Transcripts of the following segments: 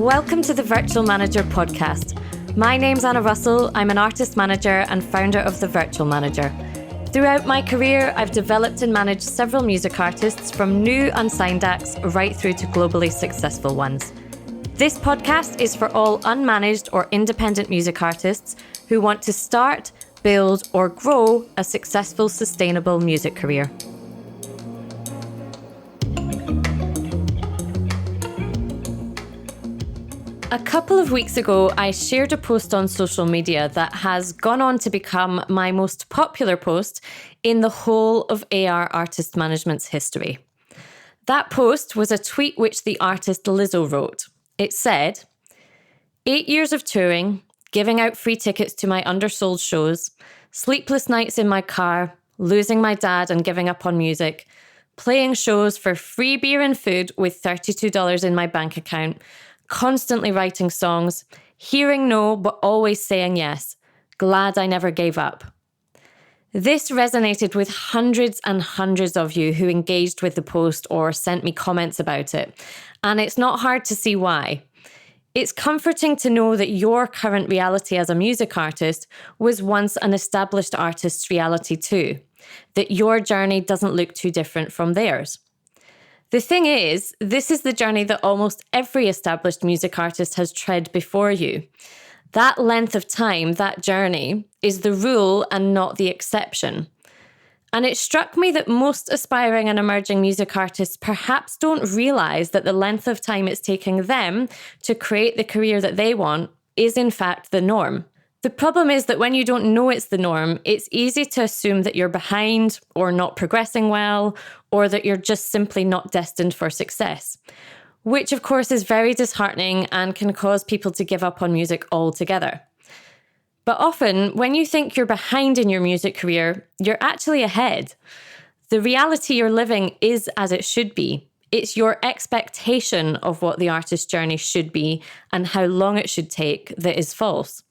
Welcome to the Virtual Manager podcast. My name's Anna Russell. I'm an artist manager and founder of The Virtual Manager. Throughout my career, I've developed and managed several music artists from new unsigned acts right through to globally successful ones. This podcast is for all unmanaged or independent music artists who want to start, build, or grow a successful, sustainable music career. A couple of weeks ago, I shared a post on social media that has gone on to become my most popular post in the whole of AR artist management's history. That post was a tweet which the artist Lizzo wrote. It said, 8 years of touring, giving out free tickets to my undersold shows, sleepless nights in my car, losing my dad and giving up on music, playing shows for free beer and food with $32 in my bank account, constantly writing songs, hearing no but always saying yes. Glad I never gave up. This resonated with hundreds and hundreds of you who engaged with the post or sent me comments about it. And it's not hard to see why. It's comforting to know that your current reality as a music artist was once an established artist's reality too. That your journey doesn't look too different from theirs. The thing is, this is the journey that almost every established music artist has tread before you. That length of time, that journey, is the rule and not the exception. And it struck me that most aspiring and emerging music artists perhaps don't realise that the length of time it's taking them to create the career that they want is in fact the norm. The problem is that when you don't know it's the norm, it's easy to assume that you're behind or not progressing well, or that you're just simply not destined for success, which of course is very disheartening and can cause people to give up on music altogether. But often, when you think you're behind in your music career, you're actually ahead. The reality you're living is as it should be. It's your expectation of what the artist's journey should be and how long it should take that is false.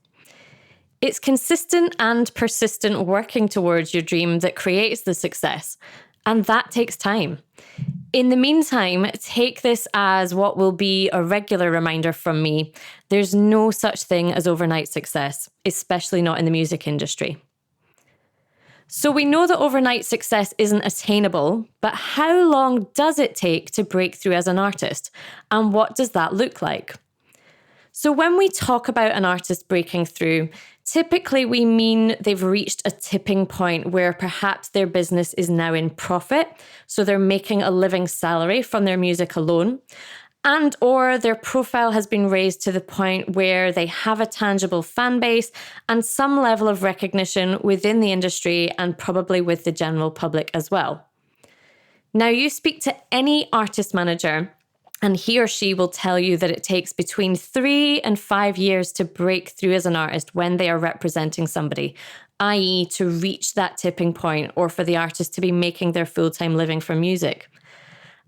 It's consistent and persistent working towards your dream that creates the success, and that takes time. In the meantime, take this as what will be a regular reminder from me. There's no such thing as overnight success, especially not in the music industry. So we know that overnight success isn't attainable, but how long does it take to break through as an artist? And what does that look like? So when we talk about an artist breaking through, typically we mean they've reached a tipping point where perhaps their business is now in profit, so they're making a living salary from their music alone, and or their profile has been raised to the point where they have a tangible fan base and some level of recognition within the industry and probably with the general public as well. Now, you speak to any artist manager, and he or she will tell you that it takes between 3 and 5 years to break through as an artist when they are representing somebody, i.e. to reach that tipping point or for the artist to be making their full-time living from music.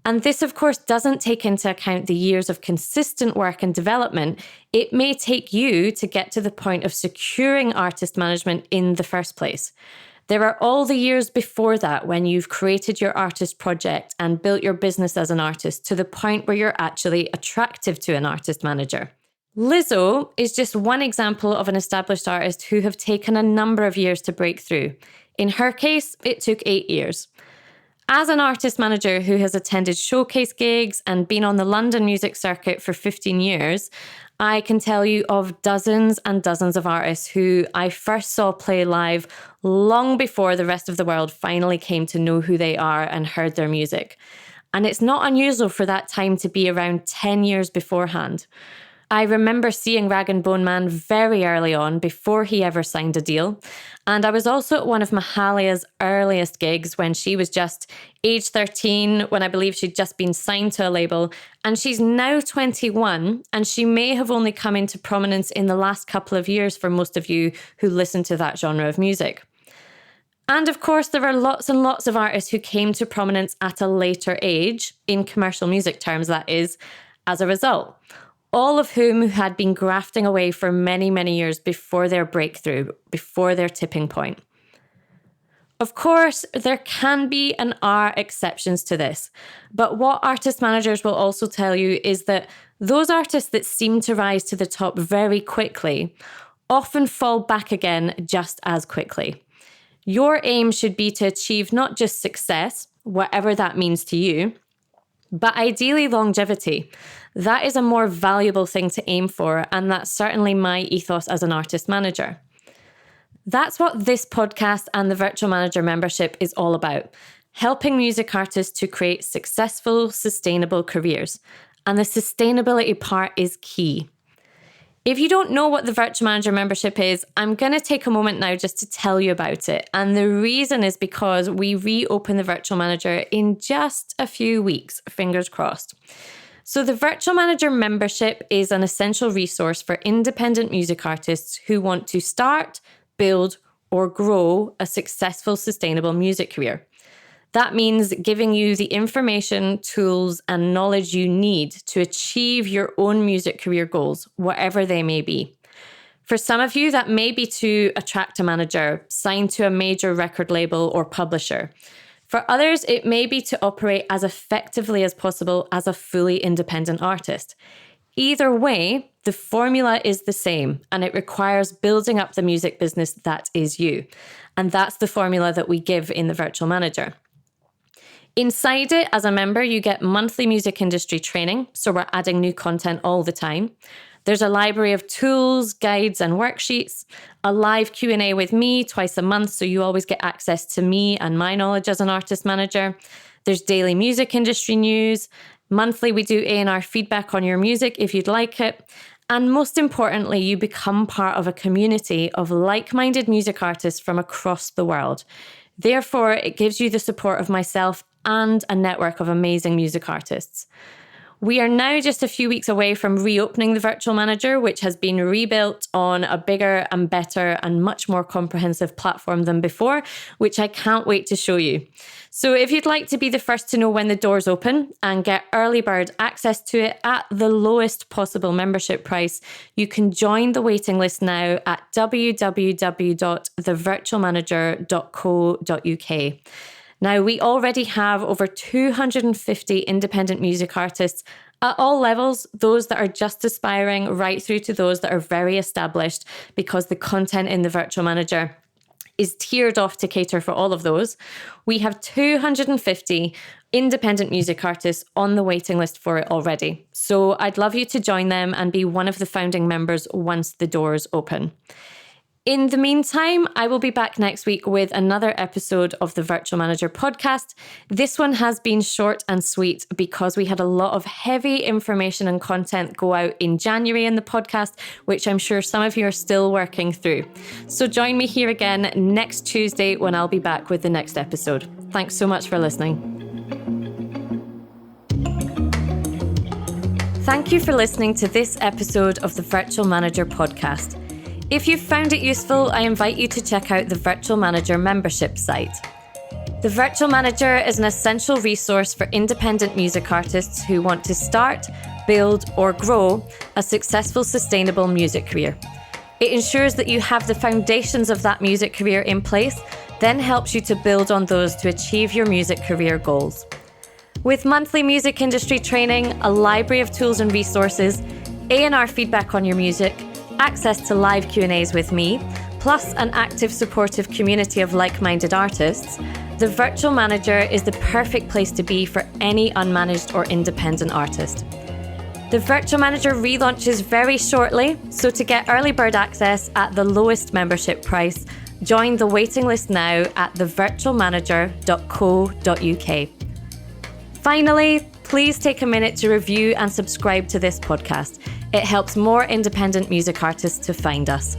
And this, of course, doesn't take into account the years of consistent work and development it may take you to get to the point of securing artist management in the first place. There are all the years before that when you've created your artist project and built your business as an artist to the point where you're actually attractive to an artist manager. Lizzo is just one example of an established artist who have taken a number of years to break through. In her case, it took 8 years. As an artist manager who has attended showcase gigs and been on the London music circuit for 15 years, I can tell you of dozens and dozens of artists who I first saw play live long before the rest of the world finally came to know who they are and heard their music. And it's not unusual for that time to be around 10 years beforehand. I remember seeing Rag & Bone Man very early on before he ever signed a deal. And I was also at one of Mahalia's earliest gigs when she was just age 13, when I believe she'd just been signed to a label. And she's now 21, and she may have only come into prominence in the last couple of years for most of you who listen to that genre of music. And of course, there are lots and lots of artists who came to prominence at a later age, in commercial music terms that is, as a result. All of whom had been grafting away for many, many years before their breakthrough, before their tipping point. Of course, there can be and are exceptions to this, but what artist managers will also tell you is that Those artists that seem to rise to the top very quickly often fall back again just as quickly. Your aim should be to achieve not just success, whatever that means to you, but ideally longevity. That is a more valuable thing to aim for, and that's certainly my ethos as an artist manager. That's what this podcast and the Virtual Manager membership is all about, helping music artists to create successful, sustainable careers. And the sustainability part is key. If you don't know what the Virtual Manager membership is, I'm going to take a moment now just to tell you about it. And the reason is because we reopen the Virtual Manager in just a few weeks, fingers crossed. So the Virtual Manager membership is an essential resource for independent music artists who want to start, build, or grow a successful, sustainable music career. That means giving you the information, tools, and knowledge you need to achieve your own music career goals, whatever they may be. For some of you, that may be to attract a manager, sign to a major record label or publisher. For others, it may be to operate as effectively as possible as a fully independent artist. Either way, the formula is the same, and it requires building up the music business that is you. And that's the formula that we give in the Virtual Manager. Inside it, as a member, you get monthly music industry training, so we're adding new content all the time. There's a library of tools, guides, and worksheets, a live Q&A with me twice a month, so you always get access to me and my knowledge as an artist manager. There's daily music industry news. Monthly, we do A&R feedback on your music if you'd like it. And most importantly, you become part of a community of like-minded music artists from across the world. Therefore, it gives you the support of myself and a network of amazing music artists. We are now just a few weeks away from reopening the Virtual Manager, which has been rebuilt on a bigger and better and much more comprehensive platform than before, which I can't wait to show you. So if you'd like to be the first to know when the doors open and get early bird access to it at the lowest possible membership price, you can join the waiting list now at www.thevirtualmanager.co.uk. Now, we already have over 250 independent music artists at all levels, those that are just aspiring right through to those that are very established, because the content in the Virtual Manager is tiered off to cater for all of those. We have 250 independent music artists on the waiting list for it already. So I'd love you to join them and be one of the founding members once the doors open. In the meantime, I will be back next week with another episode of the Virtual Manager podcast. This one has been short and sweet because we had a lot of heavy information and content go out in January in the podcast, which I'm sure some of you are still working through. So join me here again next Tuesday when I'll be back with the next episode. Thanks so much for listening. Thank you for listening to this episode of the Virtual Manager podcast. If you've found it useful, I invite you to check out the Virtual Manager membership site. The Virtual Manager is an essential resource for independent music artists who want to start, build, or grow a successful, sustainable music career. It ensures that you have the foundations of that music career in place, then helps you to build on those to achieve your music career goals. With monthly music industry training, a library of tools and resources, A&R feedback on your music, access to live Q&As with me, plus an active supportive community of like-minded artists, the Virtual Manager is the perfect place to be for any unmanaged or independent artist. The Virtual Manager relaunches very shortly, so to get early bird access at the lowest membership price, join the waiting list now at thevirtualmanager.co.uk. Finally, please take a minute to review and subscribe to this podcast. It helps more independent music artists to find us.